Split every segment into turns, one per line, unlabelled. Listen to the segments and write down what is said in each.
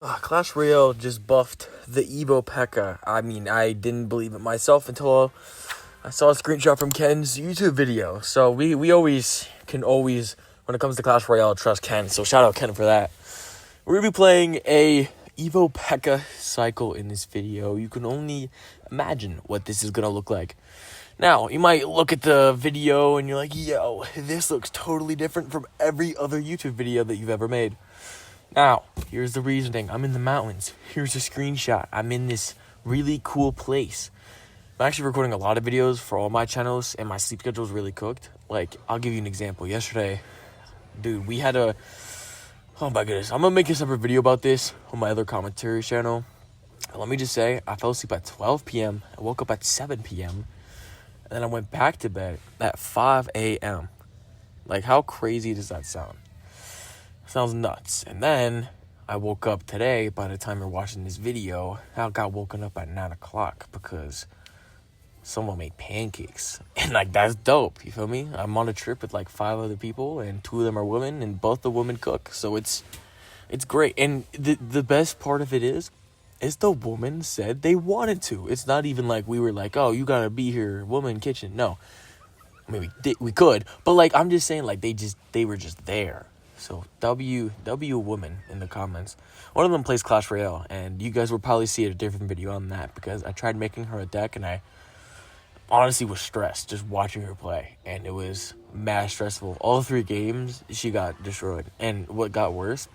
Clash Royale just buffed the Evo PEKKA. I mean, I didn't believe it myself until I saw a screenshot from Ken's YouTube video. So we can always, when it comes to Clash Royale, trust Ken. So shout out Ken for that. We're going to be playing a Evo PEKKA cycle in this video. You can only imagine what this is going to look like. Now, you might look at the video and you're like, yo, this looks totally different from every other YouTube video that you've ever made. Now, here's the reasoning. I'm in the mountains. Here's a screenshot. I'm in this really cool place. I'm actually recording a lot of videos for all my channels, and my sleep schedule is really cooked. Like, I'll give you an example. Yesterday, dude, we had a... Oh my goodness. I'm going to make a separate video about this on my other commentary channel. Let me just say, I fell asleep at 12 p.m. I woke up at 7 p.m. And then I went back to bed at 5 a.m. Like, how crazy does that sound? Sounds nuts. And then I woke up today. By the time you're watching this video, I got woken up at 9 o'clock because someone made pancakes. And like, that's dope. You feel me? I'm on a trip with like 5 other people, and 2 of them are women, and both the women cook. So it's great. And the best part of it is the woman said they wanted to. It's not even like we were like, oh, you gotta be here, woman kitchen. No. I mean, we could, but like, I'm just saying, like, they were just there. So W woman in the comments. One of them plays Clash Royale, and you guys will probably see a different video on that because I tried making her a deck, and I honestly was stressed just watching her play, and it was mad stressful. All 3 games, she got destroyed. And what got worse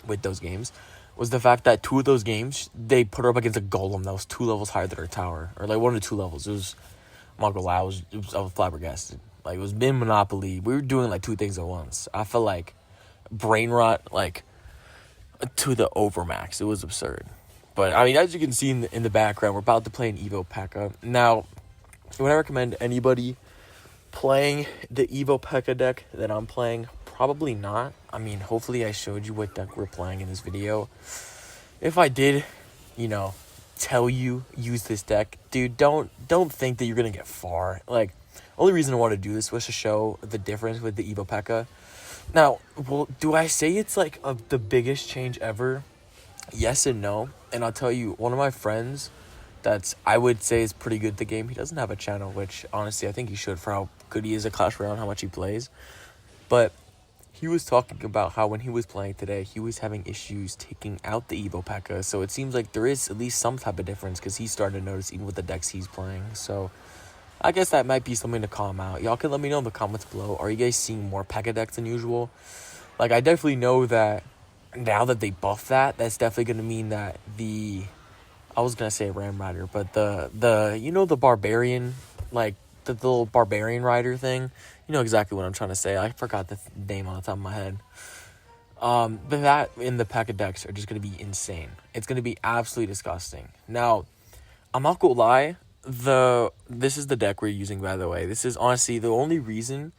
with those games was the fact that 2 of those games, they put her up against a golem that was 2 levels higher than her tower, or like 1 or 2 levels. It was, I'm not gonna lie, I was flabbergasted. Like, it was bin Monopoly. We were doing like 2 things at once. I felt like brain rot, like, to the overmax. It was absurd. But I mean, as you can see in the background, we're about to play an Evo PEKKA. Now, would I recommend anybody playing the Evo PEKKA deck that I'm playing? Probably not. I mean, hopefully I showed you what deck we're playing in this video. If I did, tell you use this deck, dude, don't think that you're gonna get far. Like, only reason I want to do this was to show the difference with the Evo PEKKA. Now, well, do I say it's like the biggest change ever? Yes and no. And I'll tell you, one of my friends I would say is pretty good at the game. He doesn't have a channel, which honestly I think he should for how good he is at Clash Royale and how much he plays. But he was talking about how when he was playing today, he was having issues taking out the Evo PEKKA. So it seems like there is at least some type of difference because he's starting to notice even with the decks he's playing. So I guess that might be something to call him out. Y'all can let me know in the comments below. Are you guys seeing more PEKKA decks than usual? Like, I definitely know that now that they buff that's definitely going to mean that I was going to say Ram Rider, but the Barbarian, like, the little Barbarian Rider thing. You know exactly what I'm trying to say. I forgot the name on the top of my head. But that in the PEKKA decks are just going to be insane. It's going to be absolutely disgusting. Now, I'm not going to lie. This is the deck we're using, by the way. This is honestly the only reason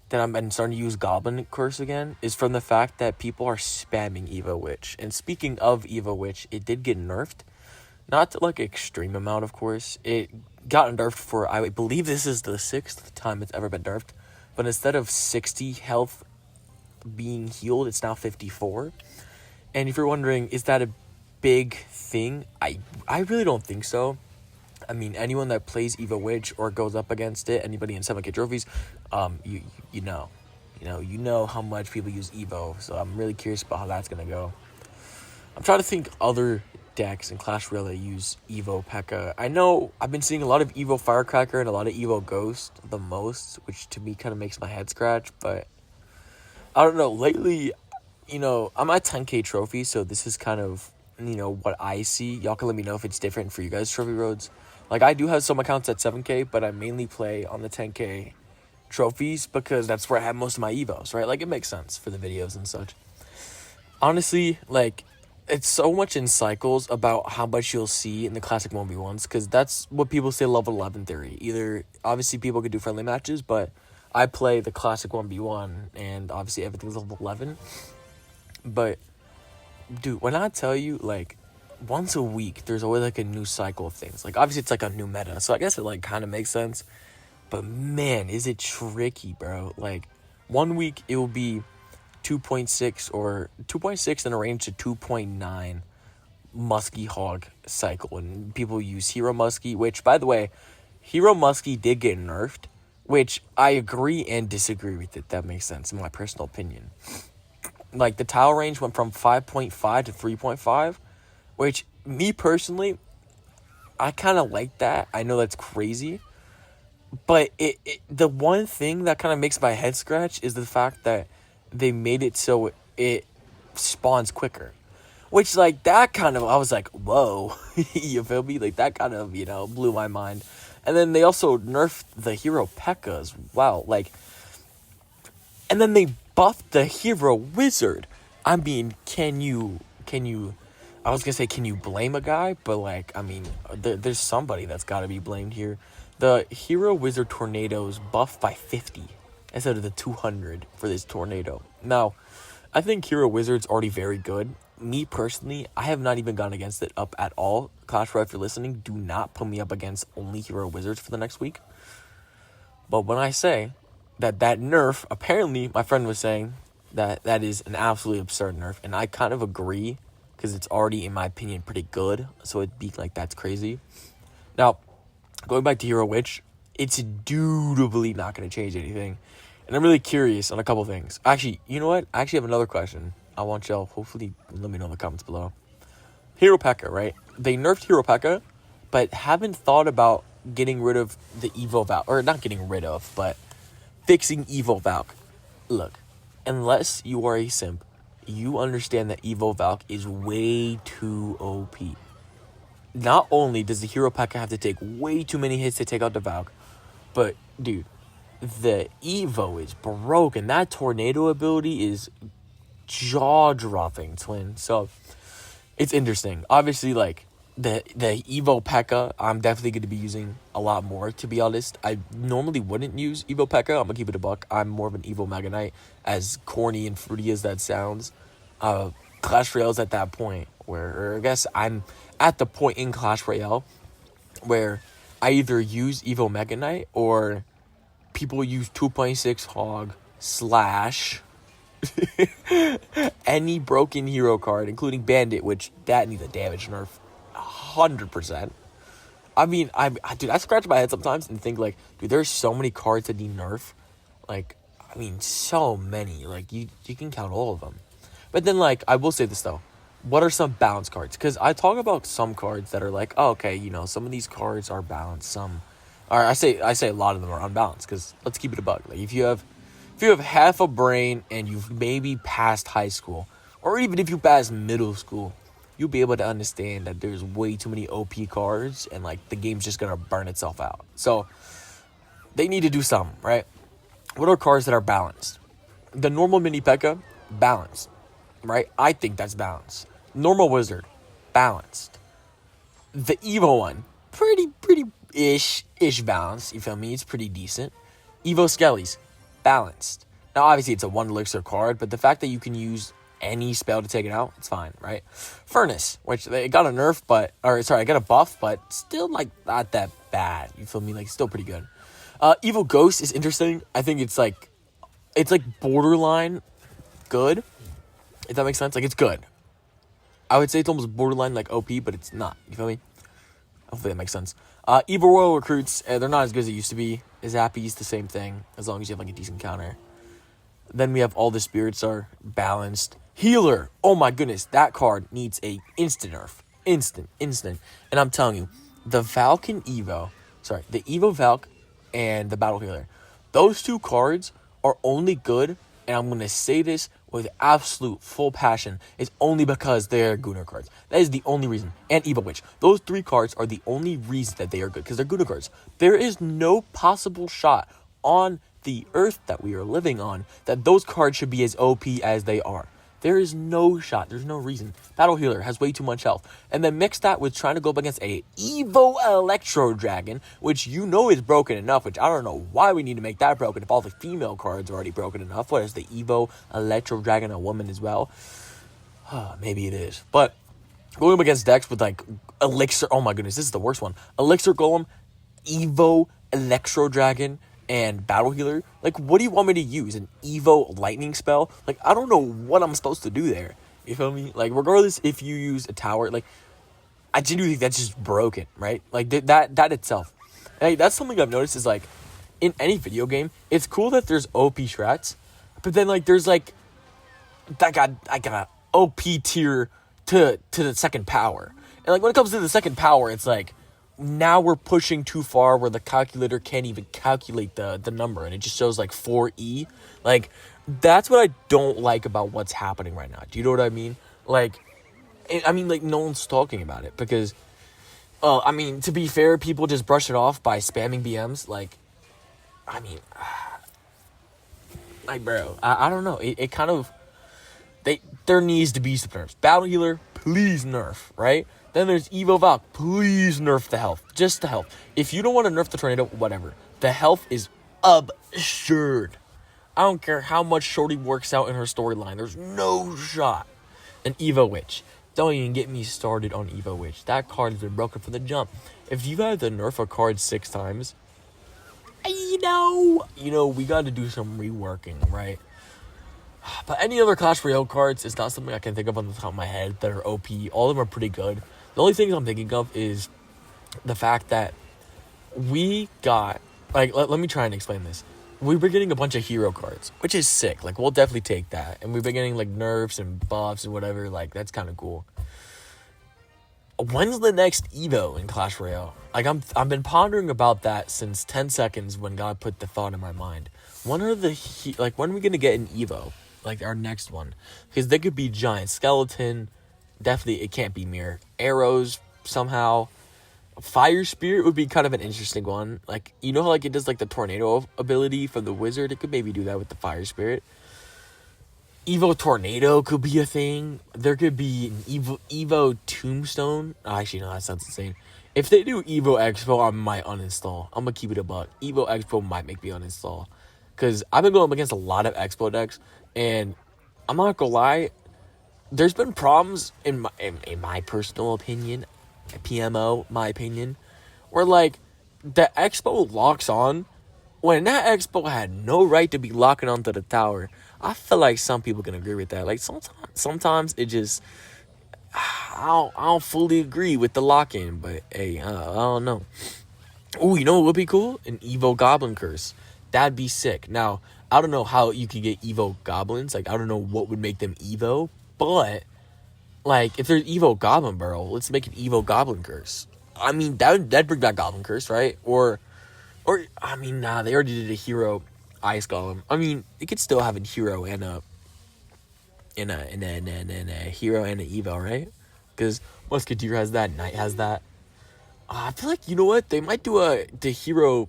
that I'm starting to use Goblin Curse again is from the fact that people are spamming Evo Witch. And speaking of Evo Witch, it did get nerfed. Not to like extreme amount, of course. It got nerfed for, I believe this is the 6th time it's ever been nerfed. But instead of 60 health being healed, it's now 54. And if you're wondering, is that a big thing? I really don't think so. I mean, anyone that plays Evo Witch or goes up against it, anybody in 7K trophies, you know how much people use Evo. So I'm really curious about how that's gonna go. I'm trying to think other decks in Clash Royale that use Evo PEKKA. I know I've been seeing a lot of Evo Firecracker and a lot of Evo Ghost the most, which to me kind of makes my head scratch. But I don't know. Lately, I'm at 10K trophy, so this is kind of what I see. Y'all can let me know if it's different for you guys, trophy roads. Like, I do have some accounts at 7K, but I mainly play on the 10K trophies because that's where I have most of my Evos, right? Like, it makes sense for the videos and such. Honestly, like, it's so much in cycles about how much you'll see in the classic 1v1s because that's what people say level 11 theory. Either, obviously, people could do friendly matches, but I play the classic 1v1, and obviously everything's level 11. But, dude, when I tell you, like, once a week, there's always, like, a new cycle of things. Like, obviously, it's, like, a new meta, so I guess it, like, kind of makes sense. But, man, is it tricky, bro. Like, 1 week, it will be 2.6 or 2.6 in a range to 2.9. Muskie Hog cycle, and people use Hero Muskie, which, by the way, Hero Muskie did get nerfed, which I agree and disagree with it. That makes sense in my personal opinion. Like, the tile range went from 5.5 to 3.5, which, me personally, I kind of like that. I know that's crazy, but the one thing that kind of makes my head scratch is the fact that they made it so it spawns quicker. Which, like, that kind of, I was like, whoa, you feel me? Like, that kind of, blew my mind. And then they also nerfed the Hero P.E.K.K.A as well. Like, and then they buffed the Hero Wizard. I mean, can you, I was gonna say, can you blame a guy? But, like, I mean, there's somebody that's gotta be blamed here. The Hero Wizard Tornado is buffed by 50 instead of the 200 for this Tornado. Now, I think Hero Wizard's already very good. Me personally, I have not even gone against it up at all. Clash Royale, if you're listening, do not put me up against only Hero Wizards for the next week. But when I say that nerf, apparently my friend was saying that is an absolutely absurd nerf, and I kind of agree, because it's already, in my opinion, pretty good. So it'd be like, that's crazy. Now, going back to Hero Witch, it's indubitably not going to change anything. And I'm really curious on a couple things. Actually, you know what? I actually have another question. I want y'all, hopefully, let me know in the comments below. Hero P.E.K.K.A, right? They nerfed Hero P.E.K.K.A, but haven't thought about getting rid of the Evo Valk. Or not getting rid of, but fixing Evo Valk. Look, unless you are a simp, you understand that Evo Valk is way too OP. Not only does the Hero P.E.K.K.A have to take way too many hits to take out the Valk, but, dude, the Evo is broken. That Tornado ability is jaw-dropping, twin. So it's interesting. Obviously, like, the Evo P.E.K.K.A, I'm definitely going to be using a lot more, to be honest. I normally wouldn't use Evo P.E.K.K.A. I'm going to keep it a buck. I'm more of an Evo Mega Knight, as corny and fruity as that sounds. Clash Royale's at that point where, or I guess I'm at the point in Clash Royale where I either use Evo Mega Knight or people use 2.6 Hog / any broken hero card, including Bandit, which that needs a damage nerf 100%. I mean, dude, I scratch my head sometimes and think, like, dude, there's so many cards that need nerf. Like, I mean, so many. Like, you can count all of them. But then, like, I will say this, though. What are some balance cards? Because I talk about some cards that are like, oh, okay, some of these cards are balanced. Some, or I say a lot of them are unbalanced. Because let's keep it a buck. Like, if you have half a brain and you've maybe passed high school, or even if you passed middle school, you'll be able to understand that there's way too many OP cards and, like, the game's just gonna burn itself out. So they need to do something, right? What are cards that are balanced? The normal mini P.E.K.K.A, balanced, right? I think that's balanced. Normal Wizard, balanced. The Evo one, pretty ish balanced. You feel me? It's pretty decent. Evo Skellies, balanced. Now, obviously, it's a 1 elixir card, but the fact that you can use any spell to take it out, it's fine, right? Furnace, which they got a nerf, I got a buff, but still, like, not that bad. You feel me? Like, still pretty good. Evil Ghost is interesting. I think it's like borderline good, if that makes sense. Like, it's good. I would say it's almost borderline, like, OP, but it's not. You feel me? Hopefully that makes sense. Evil Royal Recruits, they're not as good as it used to be. Zappy's the same thing, as long as you have, like, a decent counter. Then we have all the spirits are balanced. Healer, oh my goodness, that card needs a instant nerf. Instant. And I'm telling you, the Evo Valk and the Battle Healer, those two cards are only good, and I'm going to say this with absolute full passion, it's only because they're Gunnar cards. That is the only reason. And Evo Witch. Those 3 cards are the only reason that they are good, because they're Gunnar cards. There is no possible shot on the earth that we are living on that those cards should be as OP as they are. There is no shot. There's no reason. Battle Healer has way too much health. And then mix that with trying to go up against a Evo Electro Dragon, which is broken enough, which I don't know why we need to make that broken if all the female cards are already broken enough. What is the Evo Electro Dragon a woman as well? Maybe it is. But going up against decks with, like, Elixir. Oh my goodness, this is the worst one. Elixir Golem, Evo Electro Dragon, and Battle Healer. Like, what do you want me to use? An Evo Lightning spell? Like, I don't know what I'm supposed to do there. You feel me? Like, regardless if you use a tower, like, I genuinely think that's just broken, right? Like, that itself. Like, that's something I've noticed is, like, in any video game, it's cool that there's OP strats, but then, like, there's, like, I got a OP tier to the second power. And, like, when it comes to the second power, it's, like, now we're pushing too far where the calculator can't even calculate the number, and it just shows, like, 4E. Like, that's what I don't like about what's happening right now. Do you know what I mean? Like, like, no one's talking about it because, I mean, to be fair, people just brush it off by spamming BMs. Like, I mean, like, bro, I don't know. It kind of, there needs to be some nerfs. Battle Healer, please nerf, right? Then there's Evo Valk, please nerf the health. Just the health. If you don't want to nerf the tornado, whatever. The health is absurd. I don't care how much Shorty works out in her storyline. There's no shot. And Evo Witch. Don't even get me started on Evo Witch. That card has been broken from the jump. If you had to nerf a card 6 times, you know, we got to do some reworking, right? But any other Clash Royale cards, it's not something I can think of on the top of my head that are OP. All of them are pretty good. The only thing I'm thinking of is the fact that we got, like, let me try and explain this. We've been getting a bunch of hero cards, which is sick. Like, we'll definitely take that. And we've been getting, like, nerfs and buffs and whatever. Like, that's kind of cool. When's the next Evo in Clash Royale? Like, I've been pondering about that since 10 seconds when God put the thought in my mind. When are when are we going to get an Evo? Like, our next one. Because they could be giant skeleton. Definitely, it can't be mirror. Arrows, somehow. Fire Spirit would be kind of an interesting one. Like, you know how, like, it does, like, the tornado ability from the wizard? It could maybe do that with the Fire Spirit. Evo Tornado could be a thing. There could be an Evo Tombstone. Oh, actually, no, that sounds insane. If they do Evo Expo, I might uninstall. I'm going to keep it a buck. Evo Expo might make me uninstall. Because I've been going up against a lot of Expo decks. And I'm not going to lie. There's been problems, in my personal opinion, PMO, my opinion, where, like, the Expo locks on when that Expo had no right to be locking onto the tower. I feel like some people can agree with that. Like, sometimes it just, I don't fully agree with the lock-in, but hey, I don't know. Ooh, you know what would be cool? An Evo Goblin Curse. That'd be sick. Now, I don't know how you could get Evo Goblins. Like, I don't know what would make them Evo, but, like, if there's Evo Goblin Barrel, let's make an Evo Goblin Curse. I mean, that'd bring back Goblin Curse, right? Or, I mean, nah, they already did a Hero Ice Golem. I mean, it could still have a Hero and a Hero and an Evo, right? Because Musketeer has that, Knight has that. I feel like, you know what? They might do the Hero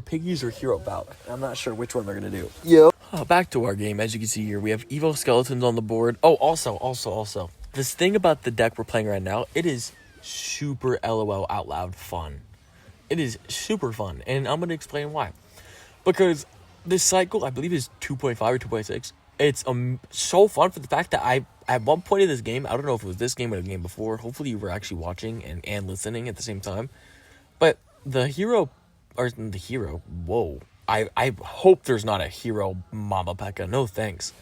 Piggies or Hero Valk. I'm not sure which one they're gonna do.
Yep.
Back to our game. As you can see here, we have Evo Skeletons on the board. Oh, also. This thing about the deck we're playing right now, it is super LOL out loud fun. It is super fun, and I'm gonna explain why. Because this cycle, I believe, is 2.5 or 2.6. It's so fun for the fact that at one point in this game, I don't know if it was this game or the game before. Hopefully, you were actually watching and listening at the same time. But the hero. Whoa. I hope there's not a hero Mama Pekka. No thanks.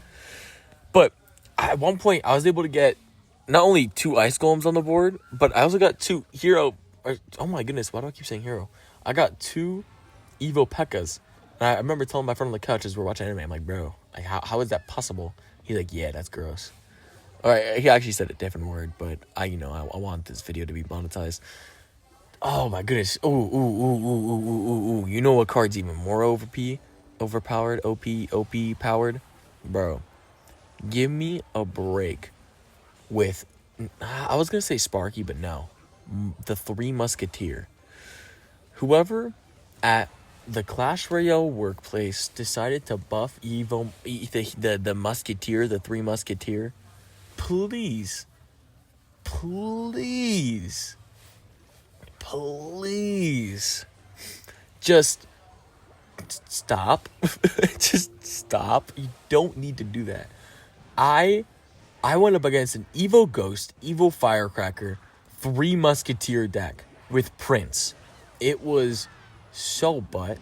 But at one point, I was able to get not only 2 ice golems on the board, but I also got 2 hero. Oh my goodness, why do I keep saying hero? I got 2 Evo Pekkas. And I remember telling my friend on the couch as we're watching anime, I'm like, bro, like, how is that possible? He's like, yeah, that's gross. All right, he actually said a different word, but I want this video to be monetized. Oh my goodness. Ooh. You know what card's even more overpowered, OP powered? Bro, give me a break with, I was going to say Sparky, but no. The 3 Musketeer. Whoever at the Clash Royale workplace decided to buff Evo, the Musketeer, the 3 Musketeer, please, just stop. Just stop. You don't need to do that. I went up against an Evo Ghost, Evo Firecracker, 3 Musketeer deck with Prince. It was so butt.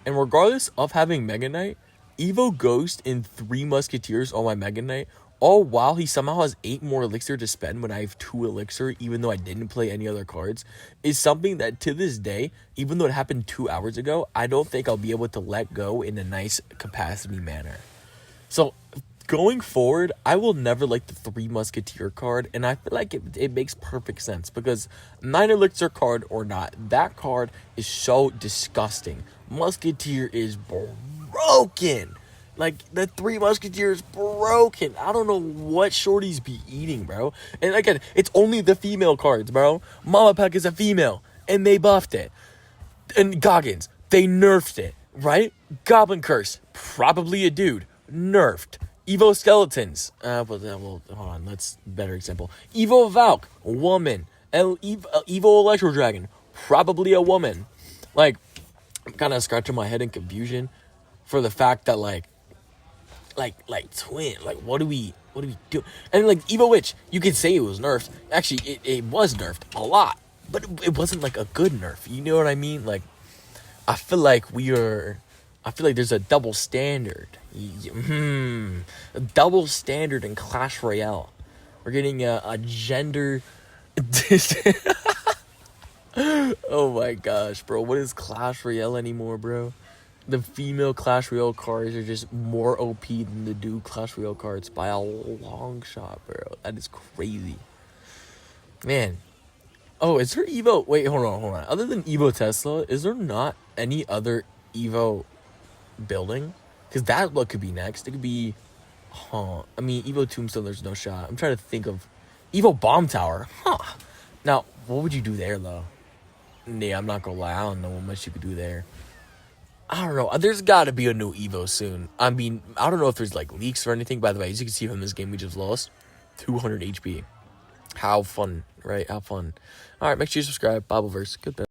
And regardless of having Mega Knight, Evo Ghost and 3 Musketeers on my Mega Knight Oh, wow, he somehow has 8 more elixir to spend when I have 2 elixir, even though I didn't play any other cards, is something that to this day, even though it happened 2 hours ago, I don't think I'll be able to let go in a nice capacity manner. So, going forward, I will never like the 3 Musketeer card, and I feel like it makes perfect sense, because 9 elixir card or not, that card is so disgusting. Musketeer is broken. Like, the 3 Musketeers broken. I don't know what shorties be eating, bro. And again, it's only the female cards, bro. Mama Peck is a female, and they buffed it. And Goggins, they nerfed it, right? Goblin Curse, probably a dude, nerfed. Evo Skeletons, well, hold on, that's a better example. Evo Valk, woman. Evo Electro Dragon, probably a woman. Like, I'm kind of scratching my head in confusion for the fact that, like twin, like what do we do? And like Evo Witch, you could say it was nerfed. Actually, it was nerfed a lot, but it wasn't like a good nerf. You know what I mean? Like, I feel like there's a double standard. A double standard in Clash Royale. We're getting a gender. Oh my gosh, bro! What is Clash Royale anymore, bro? The female Clash Royale cards are just more OP than the dude Clash Royale cards by a long shot, bro. That is crazy. Man. Oh, is there Evo? Wait, hold on. Other than Evo Tesla, is there not any other Evo building? Because that what could be next. It could be, I mean, Evo Tombstone, there's no shot. I'm trying to think of Evo Bomb Tower. Now, what would you do there, though? Yeah, I'm not gonna lie. I don't know what much you could do there. I don't know. There's got to be a new Evo soon. I mean, I don't know if there's like leaks or anything. By the way, as you can see from this game we just lost, 200 HP. How fun, right? How fun. All right, make sure you subscribe. Bibleverse. Goodbye.